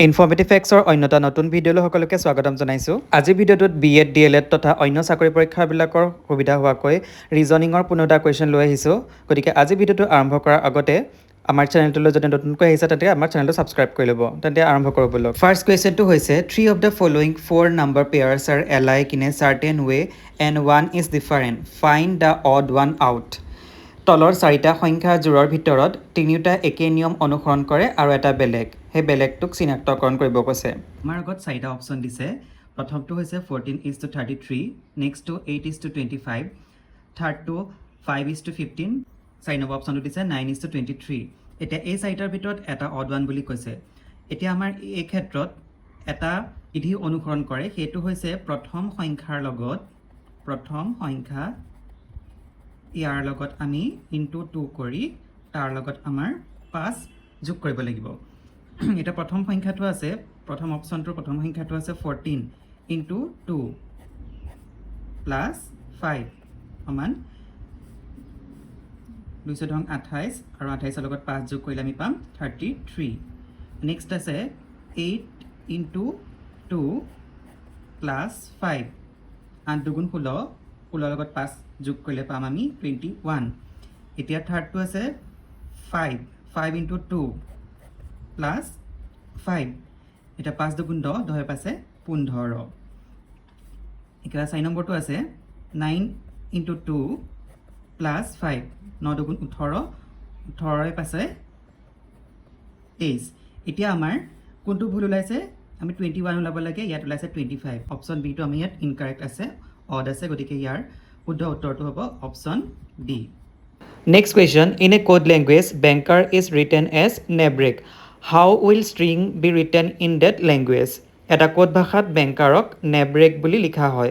Informative ফেক্টছৰ অন্যটা নতুন ভিডিঅ'লৈ সকলোকে স্বাগতম জনাইছোঁ। আজিৰ ভিডিঅ'টোত BEd DLEd তথা অন্য চাকৰি পৰীক্ষাবিলাকৰ সুবিধা হোৱাকৈ ৰিজনিঙৰ 15টা কুৱেশ্যন লৈ আহিছোঁ। গতিকে আজি ভিডিঅ'টো আৰম্ভ কৰাৰ আগতে আমাৰ চেনেলটোলৈ যদি নতুনকৈ আহিছে তেন্তে আমাৰ চেনেলটো ছাবস্ক্ৰাইব কৰি ল'ব। তেন্তে আৰম্ভ কৰোঁ ব'লক। ফাৰ্ষ্ট কুৱেশ্যনটো হৈছে 3 of the following 4 number pairs are alike in a certain way and one is different. Find the odd one out. তলৰ চাৰিটা সংখ্যা জোৰৰ ভিতৰত তিনিওটা একে নিয়ম অনুসৰণ কৰে আৰু এটা বেলেগ। সেই বেলেগটোক চিনাক্তকৰণ কৰিব কৈছে। আমাৰ আগত চাৰিটা অপশ্যন দিছে। প্ৰথমটো হৈছে 14:33, নেক্সটটো 8:25, থাৰ্ডটো 5:15, 4 নম্বৰ অপশ্যনটো দিছে 9:23। এতিয়া এই চাৰিটাৰ ভিতৰত এটা অড ওৱান বুলি কৈছে। এতিয়া আমাৰ এই ক্ষেত্ৰত এটা বিধি অনুসৰণ কৰে, সেইটো হৈছে প্ৰথম সংখ্যাৰ লগত ইয়াৰ লগত আমি ইনটু 2 কৰি তাৰ লগত আমাৰ 5 যোগ কৰিব লাগিব। এটা প্ৰথম সংখ্যাটো আছে, প্ৰথম অপশ্যনটোৰ প্ৰথম সংখ্যাটো আছে 14 ইনটু 2 প্লাছ 5 সমান 228 আৰু 28ৰ লগত 5 যোগ কৰিলে আমি পাম 33। নেক্সট আছে 8 ইনটু 2 প্লাছ 5, 8 দুগুণ 16, 16ৰ লগত 5 যোগ কৰিলে পাম আমি 21। এতিয়া থাৰ্ডটো আছে 5 ইনটু 2 প্লাছ 5, এতিয়া 5 দুগুণ 10, 10 পাছে 15। এতিয়া 4 নম্বৰটো আছে 9 ইনটু 2 প্লাছ 5, 9 দুগুণ 18, 18 পাছে 23। এতিয়া আমাৰ কোনটো ভুল ওলাইছে? আমি 21 ওলাব লাগে, ইয়াত ওলাইছে 25। অপশ্যন বিটো আমি ইয়াত ইনকাৰেক্ট আছে, অড আছে, গতিকে ইয়াৰ শুদ্ধ উত্তৰটো হ'ব option D. Next question, in a code language banker is written as নেব্ৰেক। How will string be written in that language? এটা কোড ভাষাত বেংকাৰক নেব্ৰেক বুলি লিখা হয়।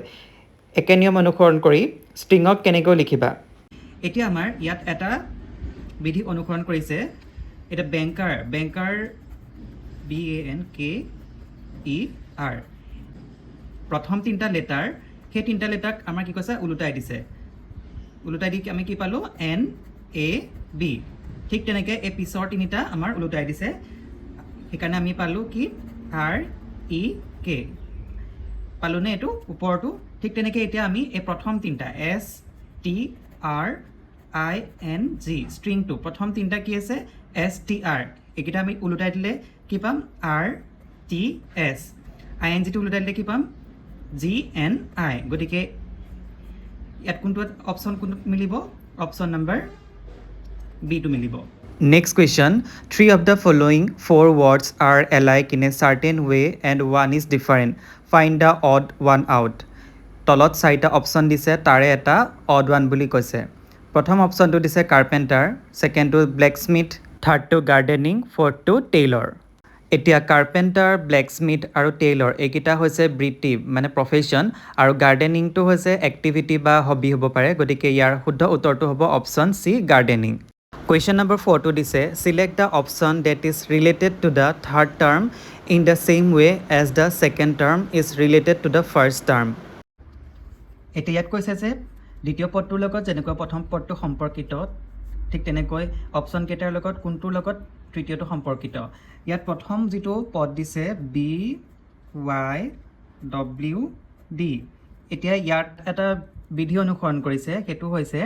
একে নিয়ম অনুসৰণ কৰি ষ্ট্ৰিঙক কেনেকৈ লিখিবা? এতিয়া আমাৰ ইয়াত এটা বিধি অনুসৰণ কৰিছে। এটা বেংকাৰ BANKER, প্ৰথম তিনিটা লেটাৰ, সেই তিনিটা লেটাৰক আমাৰ কি কৈছে ওলোটাই দিছে। ওলোটাই দি আমি কি পালোঁ? NAB। ঠিক তেনেকৈ এই পিছৰ তিনিটা আমাৰ ওলোটাই দিছে, সেইকাৰণে আমি পালোঁ কি REK। পালোঁনে এইটো ওপৰটো? ঠিক তেনেকৈ এতিয়া আমি এই প্ৰথম তিনিটা STRING, ষ্ট্ৰিংটো প্ৰথম তিনিটা কি আছে STR, এইকেইটা আমি ওলোটাই দিলে কি পাম? RTS। INGটো ওলোটাই দিলে কি পাম? GNI। গতিকে ইয়াত কোনটো অপশ্যন মিলিব? অপশ্যন নম্বৰ বিটো মিলিব। Next question, 3 of the following 4 words are alike in a certain way and one is different. Find the odd one out. তলত চাৰিটা অপশ্যন দিছে, তাৰে এটা অড ওৱান বুলি কৈছে। প্ৰথম অপশ্যনটো দিছে কাৰ্পেণ্টাৰ, ছেকেণ্ডটো ব্লেকস্মিথ, থাৰ্ডটো গাৰ্ডেনিং, ফ'ৰ্থটো টেইলৰ। এতিয়া কাৰ্পেণ্টাৰ, ব্লেকস্মিথ আৰু টেইলৰ এইকেইটা হৈছে বৃত্তি মানে প্ৰফেশ্যন, আৰু গাৰ্ডেনিংটো হৈছে এক্টিভিটি বা হবি হ'ব পাৰে। গতিকে ইয়াৰ শুদ্ধ উত্তৰটো হ'ব option C, gardening. Question number 4টো দিছে, select the option that is related to the third term in the same way as the second term is related to the first term. এতিয়া ইয়াত কৈছে যে দ্বিতীয় পদটোৰ লগত যেনেকৈ প্ৰথম পদটো সম্পৰ্কিত, ঠিক তেনেকৈ অপশ্যন কেইটাৰ লগত কোনটোৰ লগত তৃতীয়টো সম্পৰ্কিত। ইয়াত প্ৰথম যিটো পদ দিছে BYWD, এতিয়া ইয়াত এটা বিধি অনুসৰণ কৰিছে, সেইটো হৈছে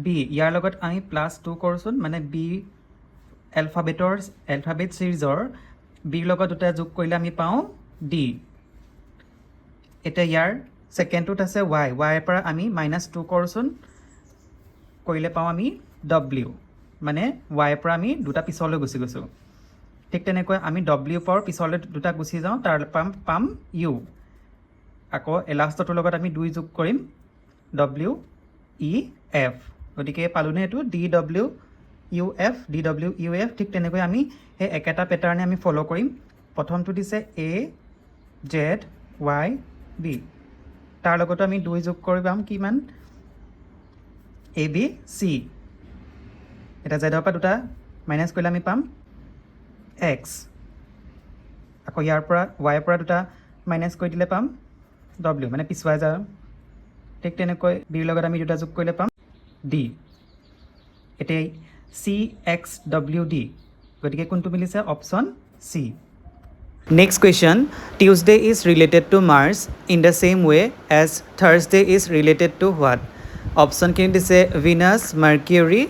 বি, ইয়াৰ লগত আমি +2 কৰোঁচোন, মানে বি এলফাবেট ছিৰিজৰ বিৰ লগত দুটা যোগ কৰিলে আমি পাওঁ ডি। এতিয়া ইয়াৰ ছেকেণ্ডটোত আছে ৱাইৰ পৰা আমি -2 কৰোঁচোন, কৰিলে পাওঁ আমি W, মানে ৱাইৰ পৰা আমি দুটা পিছলৈ গুচি গৈছোঁ। ঠিক তেনেকৈ আমি W পাৱাৰ পিছলৈ দুটা গুচি যাওঁ, তাৰ পাম U। আকৌ লাষ্টটোৰ লগত আমি 2 যোগ কৰিম, WEF। গতিকে পালোঁনে এইটো DWUF। ঠিক তেনেকৈ আমি সেই একেটা পেটাৰ্ণে আমি ফ'ল' কৰিম। প্ৰথমটো দিছে AZYB, তাৰ লগতো আমি 2 যোগ কৰি পাম কিমান? ABC। এতিয়া জেডৰ পৰা দুটা মাইনাছ কৰিলে আমি পাম X। আকৌ ইয়াৰ পৰা ৱাইৰ পৰা দুটা মাইনাছ কৰি দিলে পাম W, মানে পিছুৱাই যাওঁ। ঠিক তেনেকৈ বিৰ লগত আমি দুটা যোগ কৰিলে পাম D। এতিয়া CXWD, গতিকে কোনটো মিলিছে? Option C. Next question, Tuesday is related to Mars in the same way as Thursday is related to what? Option খিনি দিছে Venus, Mercury,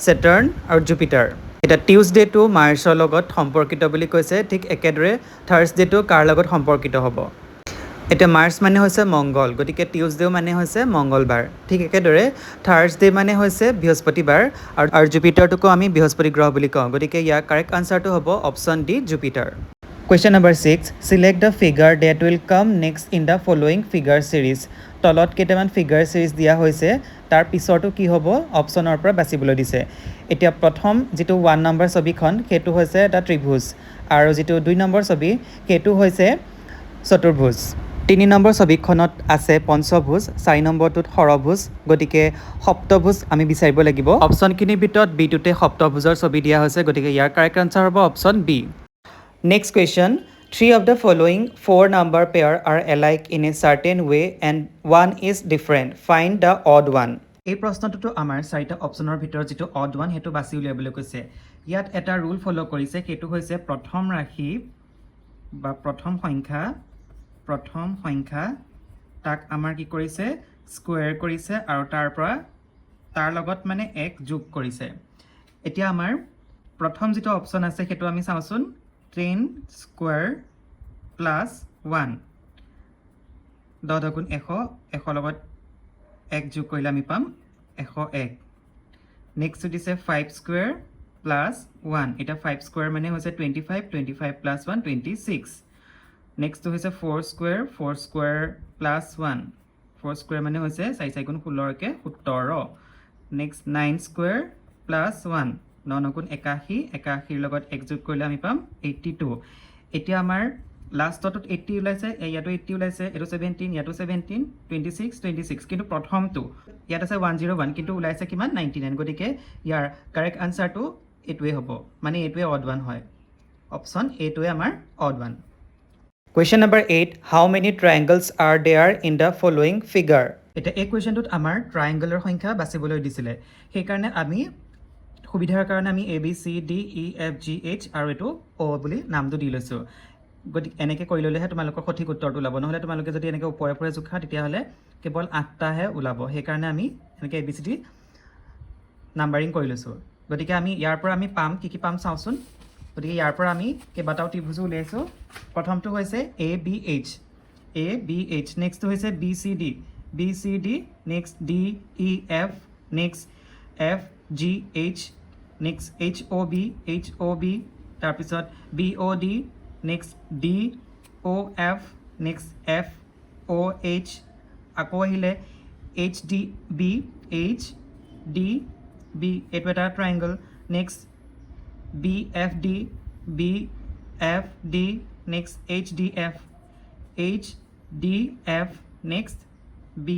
Saturn আৰু Jupiter. এটা টিউজডে টু মাৰ্চৰ লগত সম্পৰ্কিত বুলি কৈছে, ঠিক একেদৰে থাৰ্ছডেটো কাৰ লগত সম্পৰ্কিত হ'ব? এতিয়া মাৰ্চ মানে হৈছে মংগল, গতিকে টিউজডেও মানে হৈছে মংগলবাৰ। ঠিক একেদৰে থাৰ্ছডে মানে হৈছে বৃহস্পতিবাৰ আৰু জুপিটাৰটোকো আমি বৃহস্পতি গ্ৰহ বুলি কওঁ, গতিকে ইয়াৰ কাৰেক্ট আনচাৰটো হ'ব option D Jupiter. Question number 6, select the figure that will come next in the following figure series. তলত কেইটামান ফিগাৰ সিৰিজ দিয়া হৈছে, তাৰ পিছৰটো কি হ'ব অপশ্যনৰ পৰা বাছিবলৈ দিছে। এতিয়া প্ৰথম যিটো 1 নম্বৰ ছবিখন সেইটো হৈছে এটা ত্ৰিভুজ, আৰু যিটো 2 নম্বৰ ছবি সেইটো হৈছে চতুৰ্ভুজ। 3 নম্বৰ ছবিখনত আছে পঞ্চভুজ, 4 নম্বৰটোত ষড়ভুজ, গতিকে সপ্তভুজ আমি বিচাৰিব লাগিব। অপশ্যনখিনিৰ ভিতৰত বিটোতে সপ্তভুজৰ ছবি দিয়া হৈছে, গতিকে ইয়াৰ কাৰেক্ট আনচাৰ হ'ব option B. Next question, 3 of the following 4 number pair are alike in a certain way and one is different. Find the odd one. এই প্ৰশ্নটোতো আমাৰ 4টা অপশ্যনৰ ভিতৰত যিটো odd one সেইটো বাছি উলিয়াবলৈ কৈছে। ইয়াত এটা ৰুল ফলো কৰিছে, সেইটো হৈছে প্ৰথম ৰাশি বা প্ৰথম সংখ্যা তাক আমাৰ কি কৰিছে স্কোয়াৰ কৰিছে আৰু তাৰ লগত মানে 1 যোগ কৰিছে। এতিয়া আমাৰ প্ৰথম যিটো অপশ্যন আছে সেইটো আমি চাওঁচোন, 10 স্কোয়াৰ প্লাছ 1, 10 গুণ 100 লগত 1 যোগ কৰিলে আমি পাম 101। নেক্সট দিছে 5 স্কোয়াৰ প্লাছ 1, এটা 5 স্কোয়াৰ মানে হৈছে 25 প্লাছ 1 26। নেক্সট হৈছে 4 স্কোয়াৰ প্লাছ 1, 4 স্কোয়াৰ মানে হৈছে 4 4 গুণ 16 কে 17। নেক্সট 9 স্কোয়াৰ প্লাছ 1, 9 গুণ 81, 81 লগত 1 যোগ কৰিলে আমি পাম 82। এতিয়া আমাৰ লাষ্টটোত 80 ওলাইছে, ইয়াতো 80 ওলাইছে, এটো 17, ইয়াতো 17, 26, কিন্তু প্ৰথমটো ইয়াত আছে 101 কিন্তু ওলাইছে কিমান 99, গতিকে ইয়াৰ কাৰেক্ট আনসাৰটো এটোৱে হ'ব, মানে এটোৱে অড ওৱান হয়। অপশ্যন এটোৱে আমাৰ odd one. Question number 8, how many triangles are there in the following figure? এটা এই কোৱেশ্চনটোত আমাৰ ট্ৰায়াঙ্গলৰ সংখ্যা বাছিবলৈ দিছিলে, সেই কাৰণে আমি সুবিধাৰ কাৰণে আমি A B C D E F G H আৰু এটো O বুলি নামটো দি লৈছো। গতিকে এনেকৈ কৰি ল'লেহে তোমালোকৰ সঠিক উত্তৰটো ওলাব, নহ'লে তোমালোকে যদি এনেকৈ ওপৰে জোখা তেতিয়াহ'লে কেৱল 8টাহে ওলাব। সেইকাৰণে আমি এনেকৈ A B C D numbering কৰি লৈছোঁ। গতিকে আমি ইয়াৰ পৰা আমি পাম কি পাম চাওঁচোন। গতিকে ইয়াৰ পৰা আমি কেইবাটাও ত্ৰিভুজ উলিয়াইছোঁ। প্ৰথমটো হৈছে A B H, নেক্সটটো হৈছে B C D, next D E F, next F G H, next H O B, তাৰপিছত B O D, next D O F, next F O H, আকৌ আহিলে H D B, H D B, এইটো এটা ট্ৰায়াঙ্গল। Next B F D, next H D F, next B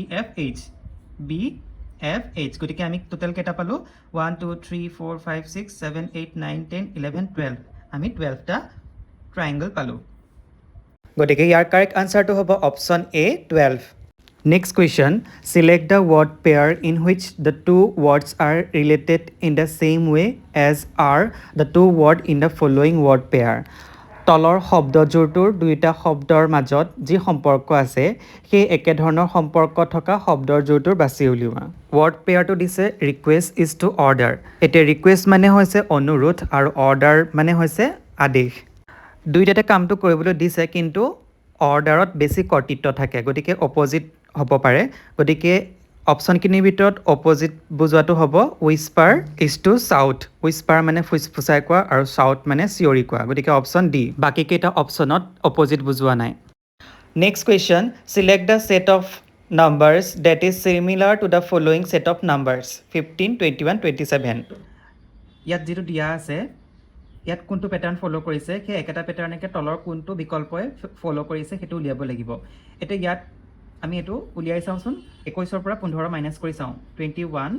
F H, গতিকে আমি total কেইটা পালো 1 2 3 4 5 6 7 8 9 10 11 12, আমি 12টা ট্ৰায়াঙ্গল পালো। গতিকে ইয়াৰ কাৰেক্ট আনসাৰটো হ'ব option A 12। Next question, select the word pair in which the two words are related in the same way as are the two words in the following word pair. তলৰ শব্দজোৰটোৰ দুইটা শব্দৰ মাজত যি সম্পৰ্ক আছে সেই একেধৰণৰ সম্পৰ্ক থকা শব্দৰ জোৰটোৰ বাছি উলিওৱা। ৱৰ্ড পেয়াৰটো দিছে ৰিকুৱেষ্ট ইজ টু অৰ্ডাৰ। এতিয়া ৰিকুৱেষ্ট মানে হৈছে অনুৰোধ আৰু অৰ্ডাৰ মানে হৈছে আদেশ। দুইটাতে কামটো কৰিবলৈ দিছে, কিন্তু অৰ্ডাৰত বেছি কৰ্তৃত্ব থাকে, গতিকে অপজিট হ'ব পাৰে। গতিকে অপশ্যনখিনিৰ ভিতৰত অপজিট বুজোৱাটো হ'ব হুইস্পাৰ ইজ টু চাউট। হুইস্পাৰ মানে ফুচফুচাই কোৱা আৰু চাউট মানে চিঞৰি কোৱা, গতিকে অপশ্যন ডি। বাকীকেইটা অপশ্যনত অপজিট বুজোৱা নাই। Next question, select the set of numbers that is similar to the following set of numbers 15, 21, 27। ইয়াত যিটো দিয়া আছে ইয়াত কোনটো পেটাৰ্ণ ফ'ল' কৰিছে, সেই একেটা পেটাৰ্ণকে তলৰ কোনটো বিকল্পই ফ'ল' কৰিছে সেইটো উলিয়াব লাগিব। এতিয়া ইয়াত আমি এইটো উলিয়াই চাওঁচোন, 21ৰ পৰা 15 মাইনাছ কৰি চাওঁ, 21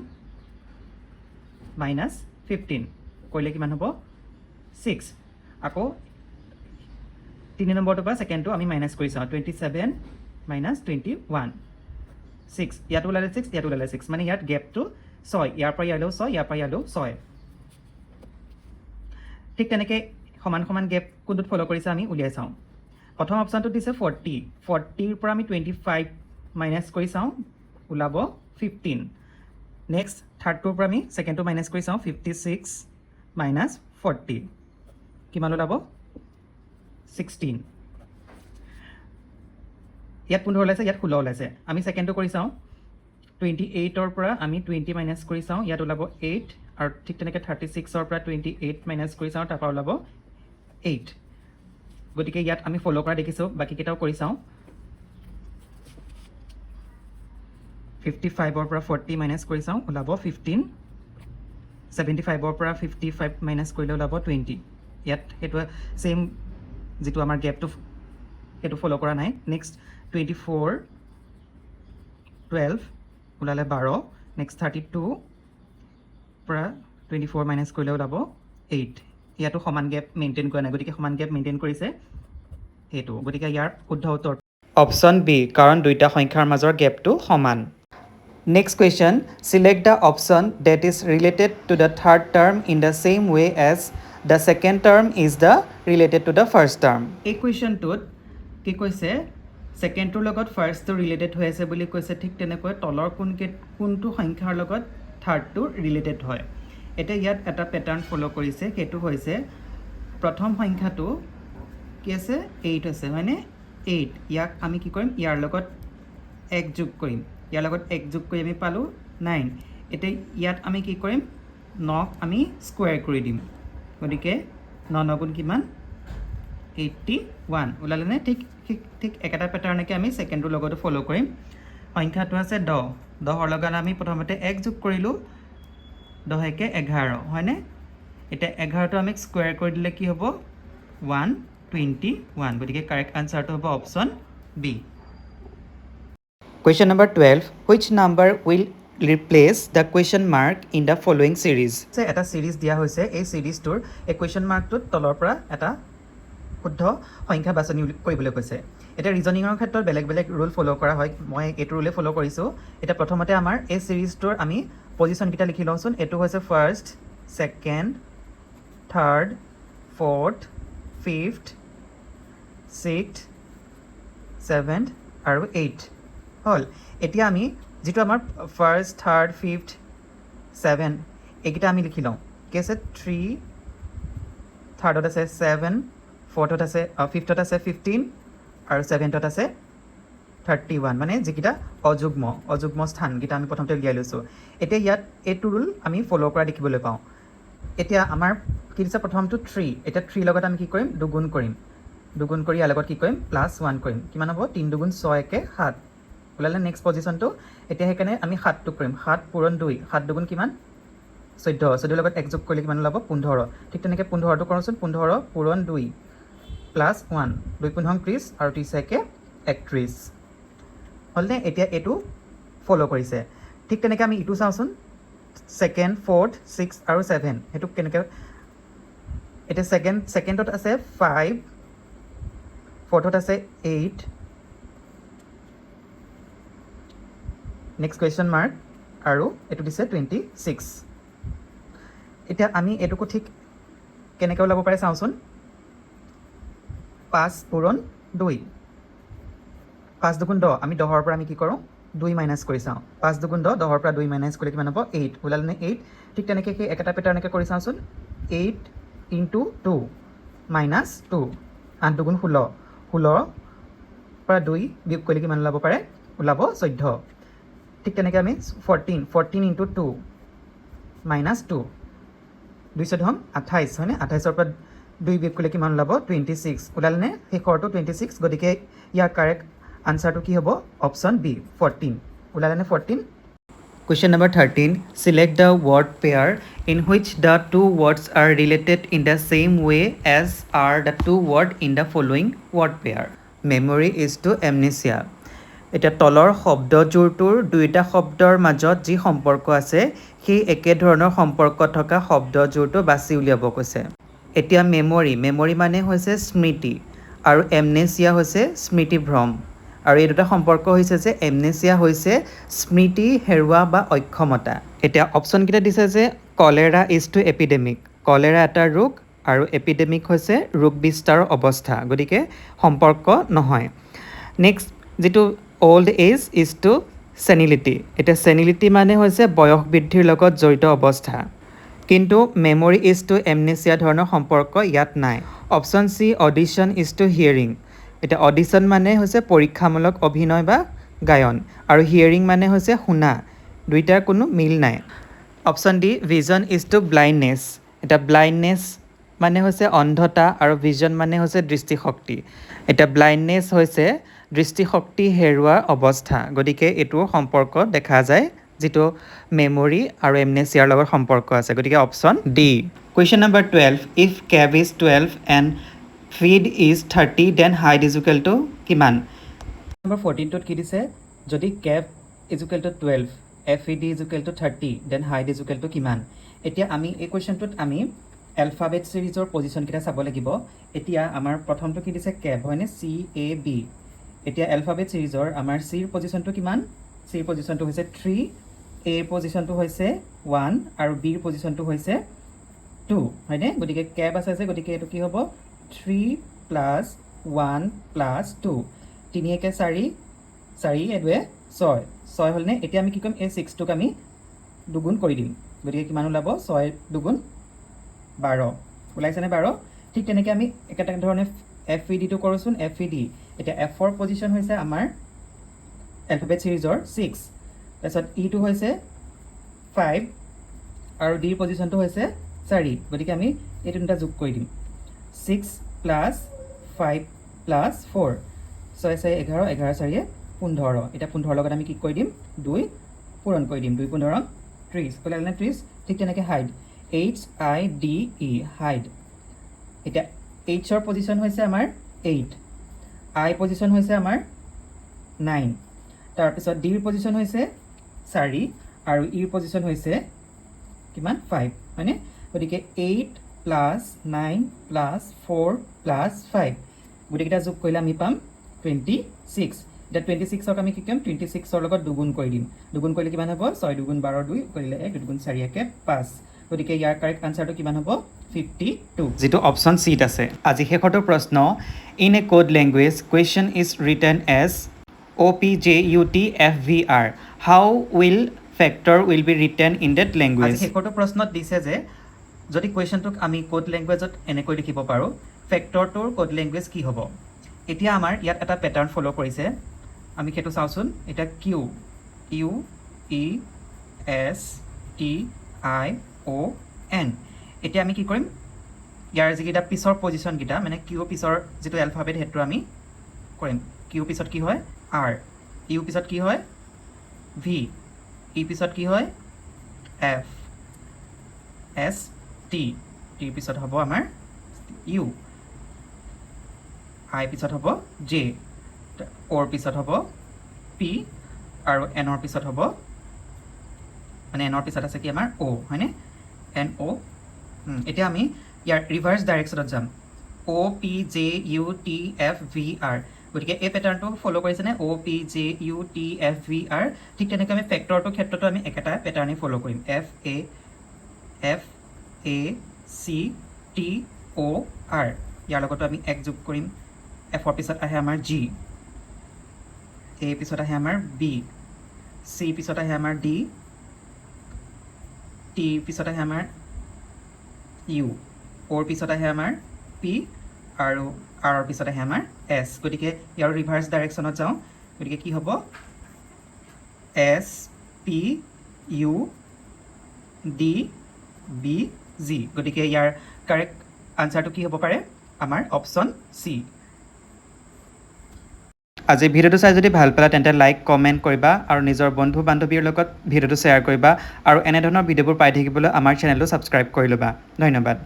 মাইনাছ 15 কৰিলে কিমান হ'ব 6। আকৌ 3 নম্বৰটোৰ পৰা ছেকেণ্ডটো আমি মাইনাছ কৰি চাওঁ, 27 মাইনাছ 21, 6। ইয়াতো ওলালে 6, ইয়াতো ওলালে 6, মানে ইয়াত গেপটো 6, ইয়াৰ পৰা ইয়ালৈও 6, ইয়াৰ পৰা ইয়ালৈও 6। ঠিক তেনেকৈ সমান গেপ কোনটোত ফলো কৰিছে আমি উলিয়াই চাওঁ প্ৰথম অপচনটো দিছে 40 40 পৰা আমি 25 মাইনাস কৰি চাওঁ ওলাব 15 নেক্সট থাৰ্ডটোৰ পৰা আমি সেকেন্ডটো মাইনাস কৰি চাওঁ 56 মাইনাস 40 কিমান ওলাব 16 ইয়াত 15 ওলাইছে ইয়াত 16 ওলাইছে আমি সেকেন্ডটো কৰি চাওঁ 28 ৰ পৰা আমি 20 মাইনাস কৰি চাওঁ ইয়াত ওলাব 8 আৰু ঠিক তেনেকৈ 36 ৰ পৰা 28 মাইনাস কৰি চাওঁ তাৰপৰা ওলাব 8 গতিকে ইয়াত আমি ফলো কৰা দেখিছো বাকি কেইটাও কৰি চাওঁ 55 ৰ পৰা 40 মাইনাস কৰি চাওঁ ওলাব 15 75 ৰ পৰা 55 মাইনাস কৰিলে ওলাব 20 ইয়াত হেতু সেম যেটো আমাৰ গ্যাপটো হেতু ফলো কৰা নাই নেক্সট 24 12 ওলালে 12 নেক্সট 32 পৰা 24 মাইনাস কৰিলে ওলাব 8 ইয়াতো সমান গ্যাপ মেইনটেইন কৰা নাই গতিকে সমান গ্যাপ মেইনটেইন কৰিছে হেতু গতিকে ইয়াৰ শুদ্ধ উত্তৰ অপচন বি কাৰণ দুইটা সংখ্যাৰ মাজৰ গ্যাপটো সমান Next question, select the option that is related to the third term in the same way as the second term is the related to the first term. এই কুৱেশ্যনটোত কি কৈছে সেকেন্ডটোৰ লগত ফাৰ্ষ্টটো ৰিলেটেড হৈ আছে বুলি কৈছে ঠিক তেনেকৈ তলৰ কোনটো সংখ্যাৰ লগত থাৰ্ডটো ৰিলেটেড হয় এটা ইয়াত এটা প্যাটাৰ্ন ফলো কৰিছে সেইটো হৈছে প্ৰথম সংখ্যাটো কি আছে 8 আছে মানে 8 ইয়াক আমি কি কৰিম ইয়াৰ লগত এক যোগ কৰিম ইয়াৰ লগত এক যোগ কৰি আমি পালো 9 এটা ইয়াত আমি কি কৰিম 9 আমি স্কয়াৰ কৰি দিম গতিকে 9 গুণ কিমান 81 ওলালেনে ঠিক একেটা প্যাটাৰ্নকে আমি সেকেন্ডৰ লগতো ফলো কৰিম সংখ্যাটো আছে 10 ৰ লগত আমি প্ৰথমতে এক যোগ কৰিলো 10 কে 11 হয়নে এটা 11 টো আমি স্কয়াৰ কৰি দিলে কি হ'ব 121 গতিকে কাৰেক্ট আনসাৰটো হ'ব option B Question number 12 which number will replace the question mark in the following series এটা series দিয়া হৈছে এই series-টোৰ এই question mark-টোত তলৰ পৰা এটা শুদ্ধ সংখ্যা বাছনি কৰিবলৈ কৈছে এটা ৰিজনিংৰ ক্ষেত্ৰত বেলেগ বেলেগ ৰুল ফলো কৰা হয় মই এইটো ৰুলে ফলো কৰিছো এটা প্ৰথমতে আমাৰ এই series-টোৰ আমি পজিশন কিটা লিখি লওঁচোন এটো হৈছে first second third fourth fifth sixth seventh আৰু এইথ হল এতিয়া আমি যেটো আমাৰ ফাৰ্স্ট থাৰ্ড ফিফথ 7 এইকিটা আমি লিখি লওঁ কি আছে 3 থাৰ্ডত আছে 7 ফোৰ্থত আছে ফিফথত আছে 15 আৰু 7ত আছে 31 মানে যেকিটা অযুগ্ম স্থান কিটা আমি প্ৰথমতে উলিয়াই লৈছো এতিয়া ইয়াত এইটো ৰুল আমি ফলো কৰা দেখিবলৈ পাওঁ এতিয়া আমাৰ কি দিছে প্ৰথমটো 3 এটা 3 লগত আমি কি কৰিম দুগুণ কৰি ইয়াৰ লগত কি কৰিম +1 কৰিম কিমান হ'ব 3 দুগুণ 6 কে 7 ওলালে নেক্সট পজিশনটো এতিয়া হেকানে আমি 7 টো কৰিম 7 পূৰণ 2 7 দুগুণ কিমান 14 লগত এক যোগ কৰিলে কিমান ওলাব 15 ঠিক তেনেকৈ 15 টো কৰচোন 15 পূৰণ 2 +1 2 15 30 আৰু 30 কে 31 হলনে এতিয়া এটো ফলো কৰিছে ঠিক তেনেকৈ আমি ইটো চাওচোন সেকেন্ড ফোৰ্থ 6 আৰু 7 হেতু কেনেকৈ এটা সেকেন্ডত আছে 5 ফোৰ্থত আছে 8 নেক্সট কোৱেশ্চন মাৰ্ক আৰু এটো দিছে 26 এতিয়া আমি এটোকো ঠিক কেনেকৈ ওলাব পাৰে চাওচোন 5 পূৰণ 2 5 দুগুণ 10 আমি 10 ৰ পৰা আমি কি কৰো 2 মাইনাস কৰি চাওঁ 5 দুগুণ 10 10 ৰ পৰা 2 মাইনাস কৰিলে কিমান হ'ব 8 ওলালনে 8 ঠিক তেনেকৈ কি একটা প্যাটাৰ্নকে কৰি চাওচোন 8 * 2 - 2 8 দুগুণ 16 16 পৰা 2 বিয়োগ কৰিলে কিমান ওলাব পাৰে ওলাব 14 ঠিক তেনেকৈ আমি 14 * 2 - 2 214 28 হয়নে 28 ৰ পৰা 2 বিয়োগ কৰিলে কিমান ওলাব 26 ওলালনে হেকৰটো 26 গতিকে ইয়াৰ কাৰেক্ট আনসাৰটো কি হ'ব option B 14 ওলালনে 14 Question number 13 select the word pair in which the two words are related in the same way as are the two words in the following word pair memory is to amnesia এটা তলৰ শব্দজোৰটোৰ দুইটা শব্দৰ মাজত যি সম্পৰ্ক আছে সেই একে ধৰণৰ সম্পৰ্ক থকা শব্দজোৰটো বাছি উলিয়াব কৈছে এতিয়া মেমৰি মানে হৈছে স্মৃতি আৰু এমনেচিয়া হৈছে স্মৃতিভ্ৰম আৰু এই দুটা সম্পৰ্ক হৈছে যে এমনেচিয়া হৈছে স্মৃতি হেৰুৱা বা অক্ষমতা এতিয়া অপচন কিটা দিছে যে cholera is to epidemic cholera এটা ৰোগ আৰু এপিডেমিক হৈছে ৰোগ বিস্তাৰৰ অৱস্থা, গতিকে সম্পৰ্ক নহয়। নেক্সট যিটো অল্ড এজ ইজ টু চেনিলিটি, এতিয়া চেনিলিটি মানে হৈছে বয়স বৃদ্ধিৰ লগত জড়িত অৱস্থা, কিন্তু মেমৰি ইজ টু এমনেচিয়া ধৰণৰ সম্পৰ্ক ইয়াত নাই। Option C audition is to hearing, এতিয়া অডিশ্যন মানে হৈছে পৰীক্ষামূলক অভিনয় বা গায়ন, আৰু হিয়েৰিং মানে হৈছে শুনা, দুইটাৰ কোনো মিল নাই। Option D vision is to blindness, এতিয়া ব্লাইণ্ডনেছ মানে হৈছে অন্ধতা আৰু ভিজন মানে হৈছে দৃষ্টিশক্তি, এতিয়া ব্লাইণ্ডনেছ হৈছে দৃষ্টিশক্তি হেৰুৱাৰ অৱস্থা, গতিকে এইটোৰ সম্পৰ্ক দেখা যায় যিটো মেমৰি আৰু এমনেচিয়াৰ লগত সম্পৰ্ক আছে, গতিকে option D. Question number 12, if cave is 12 and feed is 30 then height is equal to কিমান? নম্বৰ 14টোত কি দিছে, যদি cave is equal to 12 F E D is equal to 30 then height is equal to কিমান? এতিয়া আমি এই কুৱেশ্যনটোত আমি এলফাবেট ছিৰিজৰ পজিশ্যনকেইটা চাব লাগিব। এতিয়া আমাৰ প্ৰথমটো কি দিছে কেভ, হয়নে? C A B. এতিয়া এলফাবেট ছিৰিজৰ আমাৰ চিৰ পজিশ্যনটো কিমান? চিৰ পজিশ্যনটো হৈছে 3, এৰ পজিশ্যনটো হৈছে 1 আৰু বিৰ পজিশ্যনটো হৈছে 2, হয়নে? গতিকে কেভ আছে যে, গতিকে এইটো কি হ'ব 3 + 1 + 2, 3 × 1 = 4, 4 × 2 = 6, 6 হ'লনে? এতিয়া আমি কি কৰিম, এই 6টোক আমি দুগুণ কৰি দিম, গতিকে কিমান ওলাব 6 × 2 = 12, ওলাইছেনে 12? ঠিক তেনেকৈ আমি একেটা ধৰণে এফ ই ডিটো কৰোঁচোন, এফ ই ডি। এতিয়া এফৰ পজিশ্যন হৈছে আমাৰ এলফাবেট ছিৰিজৰ 6, তাৰপিছত ইটো হৈছে 5 আৰু ডিৰ পজিশ্যনটো হৈছে 4, গতিকে আমি এই তিনিটা যোগ কৰি দিম, 6 + 5 + 4, 6 × 4 = 11, 11 × 4 = 15। এতিয়া 15 লগত আমি কি কৰি দিম, 2 পূৰণ কৰি দিম, 2 × 15 = 30, ওলালে 30? ঠিক তেনেকৈ হাইট, HIDE হাইট। এতিয়া এইচৰ পজিশ্যন হৈছে আমাৰ 8, আই পজিশ্যন হৈছে আমাৰ 9, তাৰপিছত ডিৰ পজিশ্যন হৈছে 4 আৰু ইৰ পজিশ্যন হৈছে কিমান 5, হয়নে? গতিকে 8 + 9 + 4 + 5, গোটেইকেইটা যোগ কৰিলে আমি পাম 26। এতিয়া 26ক আমি কি কৰিম, 26ৰ লগত দুগুণ কৰি দিম, দুগুণ কৰিলে কিমান হ'ব, 6 × 2 = 12, 2 কৰিলে 1, 2 × 4 = 5, গতিকে ইয়াৰ কাৰেক্ট আনচাৰটো কিমান হ'ব, 52, যিটো অপশ্যন চিত আছে। আজি শেষৰটো প্ৰশ্ন, in a code language question is written as OPJUTFVR, how will factor will be written in that language? আজি শেষৰটো প্ৰশ্নত দিছে যে যদি কুৱেশ্যনটোক আমি কোড লেংগুৱেজত এনেকৈ লিখিব পাৰোঁ, ফেক্টৰটোৰ কোড লেংগুৱেজ কি হ'ব? এতিয়া আমাৰ ইয়াত এটা পেটাৰ্ণ ফ'ল' কৰিছে, আমি সেইটো চাওঁচোন। এতিয়া QUESTION, এতিয়া আমি কি কৰিম, ইয়াৰ যিকেইটা পিছৰ পজিশ্যনকেইটা মানে কিউ পিছৰ যিটো এলফাবেট সেইটো আমি কৰিম। কিউ পিছত কি হয় R, ইউ পিছত কি হয় V, ই পিছত কি হয় F, S T, টিৰ পিছত হ'ব আমাৰ U, আই পিছত হ'ব J, অ'ৰ পিছত হ'ব P আৰু এনৰ পিছত হ'ব, মানে এনৰ পিছত আছে কি আমাৰ O, হয়নে? NO। এতিয়া আমি ইয়াৰ ৰিভাৰ্ছ ডাইৰেকশ্যনত যাম, OPJUTFVR, গতিকে এই পেটাৰ্ণটো ফ'ল' কৰিছেনে OPJUTFVR? ঠিক তেনেকৈ আমি ফেক্টৰটোৰ ক্ষেত্ৰতো আমি একেটা পেটাৰ্ণেই ফ'ল' কৰিম, FACTOR, ইয়াৰ লগতো আমি 1 যোগ কৰিম, এফৰ পিছত আহে আমাৰ G, এ পিছত আহে আমাৰ B, চি পিছত আহে আমাৰ D, টি পিছত আহে আমাৰ U, অ'ৰ পিছত আহে আমাৰ P আৰু আৰৰ পিছত আহে আমাৰ S, গতিকে ইয়াৰ ৰিভাৰ্ছ ডাইৰেকশ্যনত যাওঁ, গতিকে কি হ'ব SPUDBG, গতিকে ইয়াৰ কাৰেক্ট আনচাৰটো কি হ'ব পাৰে, আমাৰ অপশ্যন চি। আজি ভিডিঅ'টো চাই যদি ভাল পালা তেন্তে লাইক কমেণ্ট কৰিবা আৰু নিজৰ বন্ধু বান্ধৱীৰ লগত ভিডিঅ'টো শ্বেয়াৰ কৰিবা আৰু এনেধৰণৰ ভিডিঅ'বোৰ পাই থাকিবলৈ আমাৰ চেনেলটো ছাবস্ক্ৰাইব কৰি ল'বা। ধন্যবাদ।